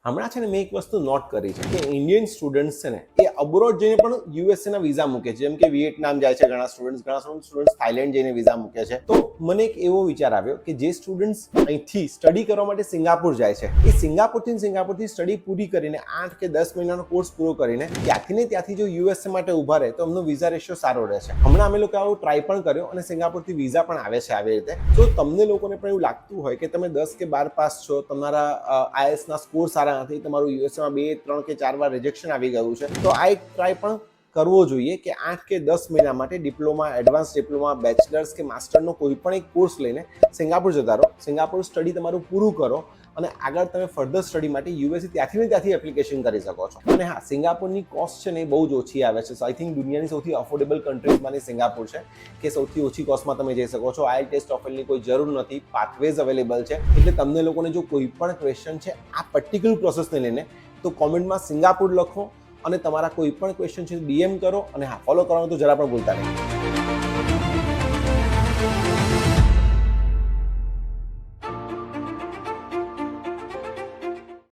હમણાં છે ને મેં એક વસ્તુ નોટ કરી છે કે ઇન્ડિયન સ્ટુડન્ટ્સ છે ને એ અબ્રોડ જઈને પણ યુએસએ ના વિઝા મૂકે છે, જેમ કે વિયેટનામ જાય છે ઘણા સ્ટુડન્ટ્સ થાઈલેન્ડ જઈને વિઝા મૂકે છે. તો મને એક એવો વિચાર આવ્યો કે જે સ્ટુડન્ટ્સ અહીંથી સ્ટડી કરવા માટે સિંગાપુર જાય છે, એ સિંગાપુરથી સ્ટડી પૂરી કરીને 8 કે 10 મહિનાનો કોર્સ પૂરો કરીને ત્યાંથી જો યુએસએ માટે ઊભા રહે તો એમનો વિઝા રેશિયો સારો રહે છે. હમણાં અમે લોકો આવું ટ્રાય પણ કર્યો અને સિંગાપુરથી વિઝા પણ આવે છે આવી રીતે. જો તમને લોકોને પણ એવું લાગતું હોય કે તમે 10 કે 12 પાસ છો, તમારા આઈએસ ના સ્કોર સારા નથી, તમારું યુએસએમાં 2, 3 કે 4 વાર રિજેક્શન આવી ગયું છે, તો આ એક ટ્રાય પણ કરવો જોઈએ કે 8 કે 10 મહિના માટે ડિપ્લોમા, એડવાન્સ ડિપ્લોમા, બેચલર્સ કે માસ્ટરનો કોઈ પણ એક કોર્સ લઈને સિંગાપુર જતા રહો. સિંગાપુર સ્ટડી તમારું પૂરું કરો અને આગળ તમે ફર્ધર સ્ટડી માટે યુએસએ ત્યાંથી એપ્લિકેશન કરી શકો છો. અને હા, સિંગાપુરની કોસ્ટ છે ને એ બહુ જ ઓછી આવે છે. આઈ થિંક દુનિયાની સૌથી અફોર્ડેબલ કન્ટ્રીઝમાંની સિંગાપુર છે કે સૌથી ઓછી કોસ્ટમાં તમે જઈ શકો છો. IELTS TOEFLની કોઈ જરૂર નથી, પાથવેઝ અવેલેબલ છે. એટલે તમને લોકોને જો કોઈ પણ ક્વેશ્ચન છે આ પર્ટિક્યુલર પ્રોસેસને લઈને, તો કોમેન્ટમાં સિંગાપુર લખો અને તમારા કોઈ પણ ક્વેશ્ચન છે DM કરો. અને હા, ફોલો કરવાનું તો જરા પણ ભૂલતા નહીં.